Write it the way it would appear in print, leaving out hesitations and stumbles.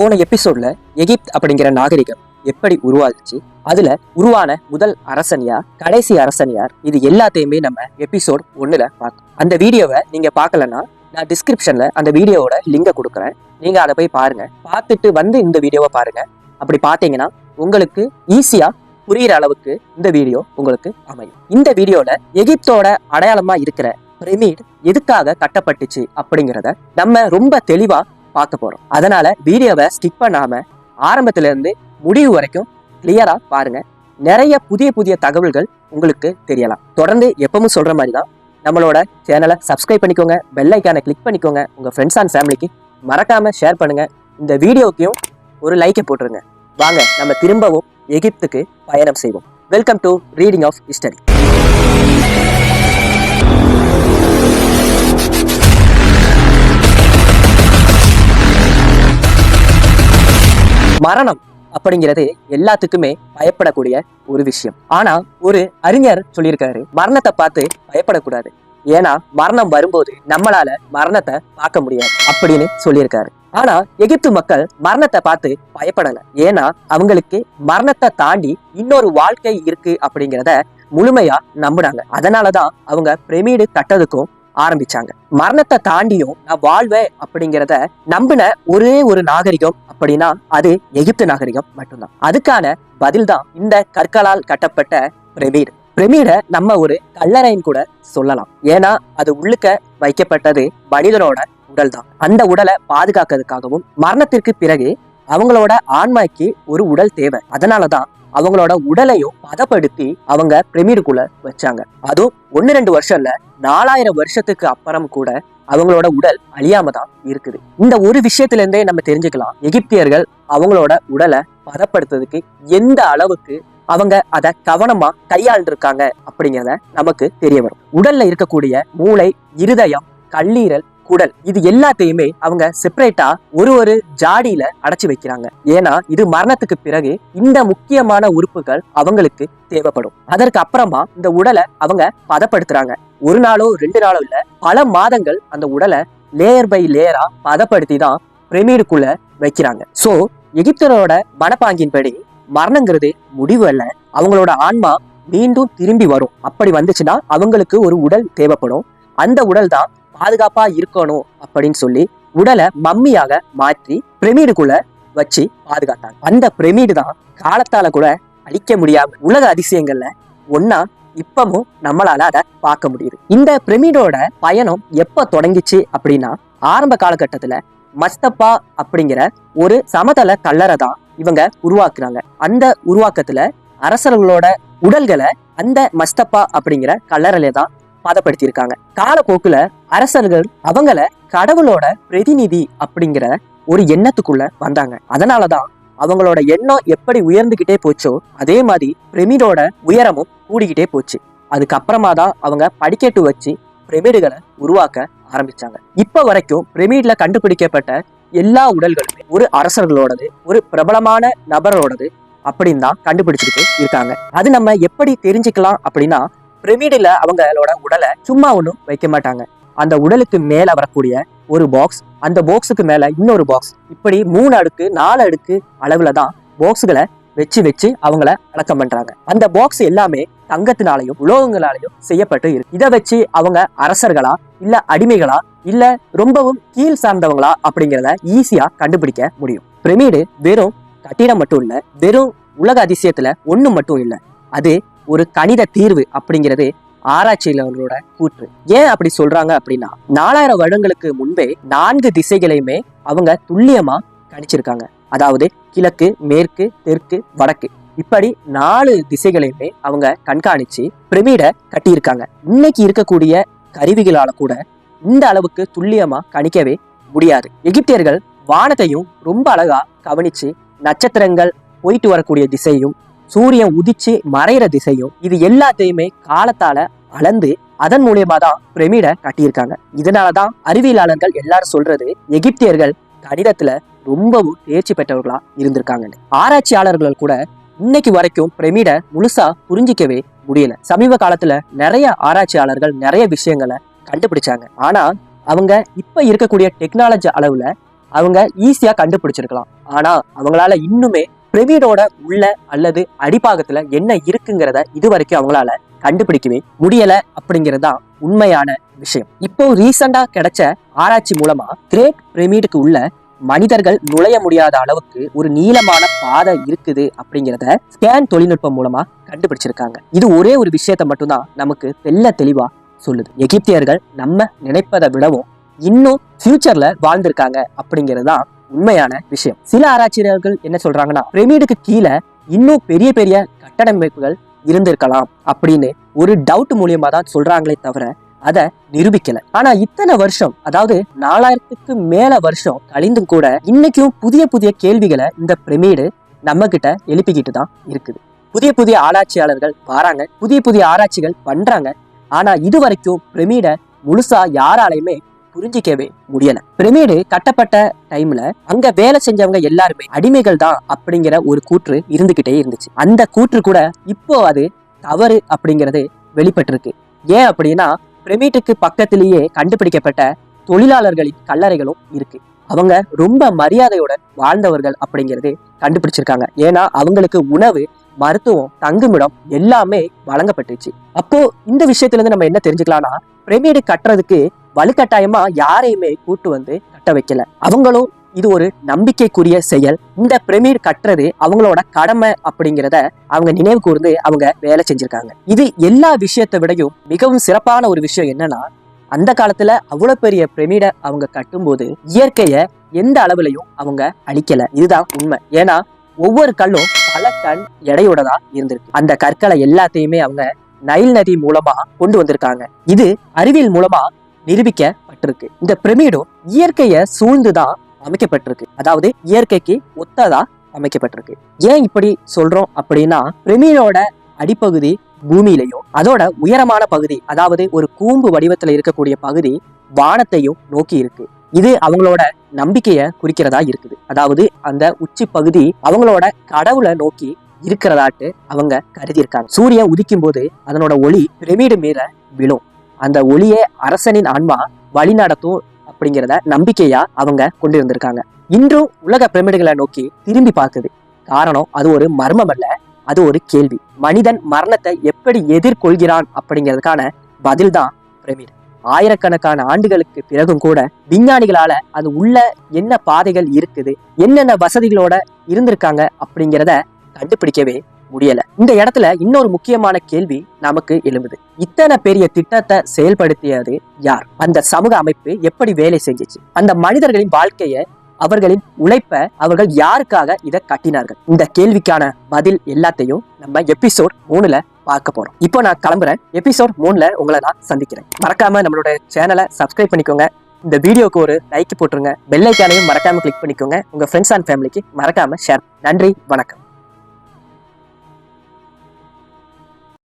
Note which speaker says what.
Speaker 1: போன எபிசோட்ல எகிப்த் அப்படிங்கிற நாகரிகம் எப்படி உருவாச்சு, அதுல உருவான முதல் அரசன் யார், கடைசி அரசன் யார், இது எல்லாத்தையுமே நம்ம எபிசோட் 1ல பார்த்தோம். அந்த வீடியோவை நீங்க பார்க்கலன்னா நான் டிஸ்கிரிப்ஷன்ல அந்த வீடியோவோட லிங்கை கொடுக்குறேன். நீங்க அதை போய் பாருங்க. பார்த்துட்டு வந்து இந்த வீடியோவை பாருங்க. அப்படி பார்த்தீங்கன்னா உங்களுக்கு ஈஸியா புரியுற அளவுக்கு இந்த வீடியோ உங்களுக்கு அமையும். இந்த வீடியோல எகிப்தோட அடையாளமா இருக்கிற பிரமிட் எதுக்காக கட்டப்பட்டுச்சு அப்படிங்கிறத நம்ம ரொம்ப தெளிவா பார்க்க போறோம். அதனால வீடியோவை ஸ்கிப் பண்ணாம ஆரம்பத்துல இருந்து முடிவு வரைக்கும் கிளியரா பாருங்க. நிறைய புதிய புதிய தகவல்கள் உங்களுக்கு தெரியலாம். தொடர்ந்து எப்பவும் சொல்ற மாதிரி தான் நம்மளோட சேனலை சப்ஸ்கிரைப் பண்ணிக்கோங்க, பெல் ஐக்கானை கிளிக் பண்ணிக்கோங்க, உங்க ஃப்ரெண்ட்ஸ் அண்ட் ஃபேமிலிக்கு மறக்காம ஷேர் பண்ணுங்க. இந்த வீடியோக்கையும் ஒரு லைக்கை போட்டுருங்க. வாங்க நம்ம திரும்பவும் எகிப்துக்கு பயணம் செய்வோம். Welcome to reading of history. மரணம் அப்படிங்கிறது எல்லாத்துக்குமே பயப்படக்கூடிய ஒரு விஷயம். ஆனா ஒரு அறிஞர் சொல்லியிருக்காரு, மரணத்தை பார்த்து பயப்படக்கூடாது, ஏன்னா மரணம் வரும்போது நம்மளால மரணத்தை பார்க்க முடியாது அப்படின்னு சொல்லியிருக்காரு. ஆனா எகிப்து மக்கள் மரணத்தை பார்த்து பயப்படல, ஏன்னா அவங்களுக்கு மரணத்தை தாண்டி இன்னொரு வாழ்க்கை இருக்கு அப்படிங்கிறத முழுமையா நம்புனாங்க. அதனாலதான் அவங்க பிரமிடு கட்டதுக்கும் ஆரம்பிச்சாங்க. மரணத்தை தாண்டியும் நான் வாழ்வேன் அப்படிங்கிறத நம்பின ஒரே ஒரு நாகரிகம் அப்படின்னா அது எகிப்து நாகரிகம் மட்டும்தான். அதுக்கான பதில் தான் இந்த கற்களால் கட்டப்பட்ட பிரமிடு. பிரமிடை நம்ம ஒரு கல்லறைன்னு கூட சொல்லலாம், ஏன்னா அது உள்ளுக்க வைக்கப்பட்டது மனிதனோட உடல் தான். அந்த உடலை பாதுகாக்கிறதுக்காகவும் மரணத்திற்கு பிறகு அவங்களோட ஆன்மாய்க்கு ஒரு உடல் தேவை. அதனாலதான் அவங்களோட உடலையும் பதப்படுத்தி அவங்க பிரமிடுக்குள்ள வச்சாங்க. அதுவும் 1-2 வருஷம் இல்ல, 4000 வருஷத்துக்கு அப்புறம் கூட அவங்களோட உடல் அழியாம தான் இருக்குது. இந்த ஒரு விஷயத்துல இருந்தே நம்ம தெரிஞ்சுக்கலாம், எகிப்தியர்கள் அவங்களோட உடலை பதப்படுத்துறதுக்கு எந்த அளவுக்கு அவங்க அதை கவனமா கையாண்டிருக்காங்க அப்படிங்கிறத நமக்கு தெரிய வரும். உடல்ல இருக்கக்கூடிய மூளை, இருதயம், கல்லீரல், குடல், இது எல்லாத்தையுமே அவங்க செப்பரேட்டா ஒரு ஜாடியில அடைச்சு வைக்கிறாங்க. ஏன்னா இது மரணத்துக்கு பிறகு இந்த முக்கியமான உறுப்புகள் அவங்களுக்கு தேவைப்படும். அதற்கு அப்புறமா இந்த உடலை அவங்க பதப்படுத்துறாங்க. 1 நாளோ 2 நாளோ இல்ல, பல மாதங்கள் அந்த உடலை லேயர் பை லேயரா பதப்படுத்தி தான் பிரமிடுக்குள்ள வைக்கிறாங்க. சோ எகிப்தரோட மனப்பாங்கின்படி மரணங்கிறது முடிவு அல்ல, அவங்களோட ஆன்மா மீண்டும் திரும்பி வரும். அப்படி வந்துச்சுன்னா அவங்களுக்கு ஒரு உடல் தேவைப்படும். அந்த உடல் தான் பாதுகாப்பா இருக்கணும் அப்படின்னு சொல்லி உடலை மம்மியாக மாற்றி பிரமிடுக்குள்ள வச்சு பாதுகாத்தாங்க. அந்த பிரமிடு தான் காலத்தால கூட அழிக்க முடியாம உலக அதிசயங்கள்ல ஒன்னா இப்பவும் நம்மளால அதை பார்க்க முடியுது. இந்த பிரமிடோட பயணம் எப்ப தொடங்கிச்சு அப்படின்னா, ஆரம்ப காலகட்டத்துல மஸ்தப்பா அப்படிங்கிற ஒரு சமதள கல்லறை தான் இவங்க உருவாக்குறாங்க. அந்த உருவாக்கத்துல அரசர்களோட உடல்களை அந்த மஸ்தப்பா அப்படிங்கிற கல்லறையில தான் பதப்படுத்தியிருக்காங்க. காலப்போக்குல அரசர்கள் அவங்கள கடவுளோட பிரதிநிதி அப்படிங்கிற ஒரு எண்ணத்துக்குள்ள வந்தாங்க. அதனாலதான் அவங்களோட எண்ணம் எப்படி உயர்ந்துகிட்டே போச்சோ அதே மாதிரி பிரமிடோட உயரமும் கூடிக்கிட்டே போச்சு. அதுக்கப்புறமா தான் அவங்க படிக்கட்டு வச்சு பிரமிடுகளை உருவாக்க ஆரம்பிச்சாங்க. இப்ப வரைக்கும் பிரமிட்ல கண்டுபிடிக்கப்பட்ட எல்லா உடல்களுமே ஒரு அரசர்களோடது, ஒரு பிரபலமான நபரோடது அப்படின்னு தான் கண்டுபிடிச்சிட்டு இருக்காங்க. அது நம்ம எப்படி தெரிஞ்சுக்கலாம் அப்படின்னா, பிரமிடுல அவங்களோட உடலை சும்மா ஒன்றும் வைக்க மாட்டாங்க. அந்த உடலுக்கு மேல வரக்கூடிய ஒரு பாக்ஸ், அந்த பாக்ஸுக்கு மேல இன்னொரு பாக்ஸ், இப்படி 3 அடுக்கு 4 அடுக்கு அளவுல தான் பாக்ஸுகளை வச்சு அவங்கள அடக்கம் பண்றாங்க. அந்த பாக்ஸ் எல்லாமே தங்கத்தினாலையும் உலோகங்களாலையும் செய்யப்பட்டு இருக்கு. இதை வச்சு அவங்க அரசர்களா இல்ல அடிமைகளா இல்ல ரொம்பவும் கீழ் சார்ந்தவங்களா அப்படிங்கிறத ஈஸியா கண்டுபிடிக்க முடியும். பிரமிடு வெறும் கட்டிடம் மட்டும் இல்ல, வெறும் உலக அதிசயத்துல ஒண்ணு மட்டும் இல்ல, அது ஒரு கணித தீர்வு அப்படிங்கிறது ஆராய்ச்சியாளர்களோட கூற்று. ஏன் அப்படி சொல்றாங்க அப்படின்னா, 4000 வருடங்களுக்கு முன்பே 4 திசைகளையுமே அவங்க துல்லியமா கணிச்சிருக்காங்க. அதாவது கிழக்கு, மேற்கு, தெற்கு, வடக்கு, இப்படி 4 திசைகளையுமே அவங்க கண்காணிச்சு பிரமிடை கட்டியிருக்காங்க. இன்னைக்கு இருக்கக்கூடிய கருவிகளால கூட இந்த அளவுக்கு துல்லியமா கணிக்கவே முடியாது. எகிப்தியர்கள் வானத்தையும் ரொம்ப அழகா கவனிச்சு நட்சத்திரங்கள் போயிட்டு வரக்கூடிய திசையும் சூரியன் உதிச்சு மறைகிற திசையும் இது எல்லாத்தையுமே காலத்தால அளந்து அதன் மூலியமா தான் பிரமிடை கட்டியிருக்காங்க. இதனாலதான் அறிவியலாளர்கள் எல்லாரும் சொல்றது எகிப்தியர்கள் கணிதத்துல ரொம்பவும் தேர்ச்சி பெற்றவர்களா இருந்திருக்காங்க. ஆராய்ச்சியாளர்கள் கூட இன்னைக்கு வரைக்கும் பிரமிடை முழுசா புரிஞ்சிக்கவே முடியல. சமீப காலத்துல நிறைய ஆராய்ச்சியாளர்கள் நிறைய விஷயங்களை கண்டுபிடிச்சாங்க. ஆனா அவங்க இப்ப இருக்கக்கூடிய டெக்னாலஜி அளவுல அவங்க ஈஸியா கண்டுபிடிச்சிருக்கலாம். ஆனா அவங்களால இன்னுமே பிரமிடோட உள்ள அல்லது அடிப்பாகத்துல என்ன இருக்குங்கிறத இது வரைக்கும் அவங்களால கண்டுபிடிக்கவே முடியல அப்படிங்கறதுதான் உண்மையான விஷயம். இப்போ ரீசெண்டா கிடைச்ச ஆராய்ச்சி மூலமா கிரேட் பிரமிடுக்கு உள்ள மனிதர்கள் நுழைய முடியாத அளவுக்கு ஒரு நீளமான பாதை இருக்குது அப்படிங்கிறத ஸ்கேன் தொழில்நுட்பம் மூலமா கண்டுபிடிச்சிருக்காங்க. இது ஒரே ஒரு விஷயத்த மட்டும்தான் நமக்கு தெளிவா சொல்லுது. எகிப்தியர்கள் நம்ம நினைப்பதை விடவும் இன்னும் ஃபியூச்சர்ல வாழ்ந்திருக்காங்க அப்படிங்கிறது தான் உண்மையான விஷயம். சில ஆராய்ச்சியாளர்கள் என்ன சொல்றாங்கன்னா, பிரமிடுக்கு கீழே இன்னும் பெரிய பெரிய கட்டடமைப்புகள் இருந்திருக்கலாம் அப்படின்னு ஒரு டவுட் மூலியமா தான் சொல்றாங்களே தவிர அதை நிரூபிக்கல. ஆனா இத்தனை வருஷம், அதாவது 4000க்கு மேல வருஷம் கழிந்தும் கூட இன்னைக்கும் புதிய கேள்விகளை இந்த பிரமிடு நம்ம கிட்ட எழுப்பிக்கிட்டு தான் இருக்குது. புதிய ஆராய்ச்சியாளர்கள் வராங்க, புதிய ஆராய்ச்சிகள் பண்றாங்க. ஆனா இது வரைக்கும் பிரமிட முழுசா யாராலையுமே புரிஞ்சிக்கவே முடியல. பிரமிடு கட்டப்பட்ட டைம்ல அங்க வேலை செஞ்சவங்க எல்லாருமே அடிமைகள் தான் அப்படிங்கிற ஒரு கூற்று இருந்துகிட்டே இருந்துச்சு. அந்த கூற்று கூட இப்போ அது தவறு அப்படிங்கிறது வெளிப்பட்டிருக்கு. ஏன் அப்படின்னா, பிரமிடுக்கு பக்கத்திலேயே கண்டுபிடிக்கப்பட்ட தொழிலாளர்களின் கல்லறைகளும் இருக்கு. அவங்க ரொம்ப மரியாதையுடன் வாழ்ந்தவர்கள் அப்படிங்கிறது கண்டுபிடிச்சிருக்காங்க. ஏன்னா அவங்களுக்கு உணவு, மருத்துவம், தங்குமிடம் எல்லாமே வழங்கப்பட்டுச்சு. அப்போ இந்த விஷயத்துல இருந்து நம்ம என்ன தெரிஞ்சுக்கலாம்னா, பிரமிடு கட்டுறதுக்கு வலுக்கட்டாயமா யாரையுமே கூட்டு வந்து கட்ட வைக்கல. அவங்களும் இது ஒரு நம்பிக்கைக்குரிய செயல். இந்த பிரமிடு கட்டுறது அவங்களோட கடமை அப்படிங்கிறத அவங்க நினைவு கூர்ந்து அவங்க வேலை செஞ்சிருக்காங்க. இது எல்லா விஷயத்தை விடையும் மிகவும் சிறப்பான ஒரு விஷயம் என்னன்னா, அந்த காலத்துல அவ்வளவு பெரிய பிரமிடை அவங்க கட்டும்போது இயற்கைய எந்த அளவுலையும் அவங்க அழிக்கல. இதுதான் உண்மை. ஏன்னா ஒவ்வொரு கல்லும் பல டன் எடையோட தான் இருந்திருக்கு. அந்த கற்களை எல்லாத்தையுமே அவங்க நைல் நதி மூலமா கொண்டு வந்திருக்காங்க. இது அறிவியல் மூலமா நிரூபிக்கப்பட்டிருக்கு. இந்த பிரமிடும் இயற்கைய சூழ்ந்துதான் அமைக்கப்பட்டிருக்கு. அதாவது இயற்கைக்கு ஒத்ததா அமைக்கப்பட்டிருக்கு. ஏன் இப்படி சொல்றோம் அப்படின்னா, பிரமிடோட அடிப்பகுதி பூமியிலையும் அதோட உயரமான பகுதி, அதாவது ஒரு கூம்பு வடிவத்துல இருக்கக்கூடிய பகுதி வானத்தையும் நோக்கி இருக்கு. இது அவங்களோட நம்பிக்கைய குறிக்கிறதா இருக்குது. அதாவது அந்த உச்சி பகுதி அவங்களோட கடவுளை நோக்கி இருக்கிறதாட்டு அவங்க கருதி இருக்காங்க. சூரியன் உதிக்கும் போது அதனோட ஒளி பிரமிடு மேல விழும். அந்த ஒளியே அரசனின் ஆன்மா வழி நடத்தும் அப்படிங்கிறத நம்பிக்கையா அவங்க கொண்டு வந்திருக்காங்க. இன்றும் உலக பிரமிடுகளை நோக்கி திரும்பி பார்க்குது. காரணம், அது ஒரு மர்மம் அல்ல, அது ஒரு கேள்வி. மனிதன் மரணத்தை எப்படி எதிர்கொள்கிறான் அப்படிங்கிறதுக்கான பதில் தான் பிரமிடு. ஆயிரக்கணக்கான ஆண்டுகளுக்கு பிறகும் கூட விஞ்ஞானிகளால அது உள்ள என்ன பாதைகள் இருக்குது, என்னென்ன வசதிகளோட இருந்திருக்காங்க அப்படிங்கிறத கண்டுபிடிக்கவே முடியல. இந்த இடத்துல இன்னொரு முக்கியமான கேள்வி நமக்கு எழும்புது. இத்தனை பெரிய திட்டத்தை செயல்படுத்தியது யார்? அந்த சமூக அமைப்பு எப்படி வேலை செஞ்சிச்சு? அந்த மனிதர்களின் வாழ்க்கைய, அவர்களின் உழைப்ப அவர்கள் யாருக்காக இதை கட்டினார்கள்? இந்த கேள்விக்கான பதில் எல்லாத்தையும் நம்ம எபிசோட் 3ல பார்க்க போறோம். இப்போ நான் கிளம்புறேன். எபிசோட் 3ல உங்களை நான் சந்திக்கிறேன். மறக்காம நம்மளோட சேனலை சப்ஸ்கிரைப் பண்ணிக்கோங்க. இந்த வீடியோக்கு ஒரு லைக் போட்டுருங்க. பெல் ஐக்கானையும் மறக்காம கிளிக் பண்ணிக்கோங்க. உங்க ஃப்ரெண்ட்ஸ் அண்ட் ஃபேமிலிக்கு மறக்காம ஷேர். நன்றி, வணக்கம்.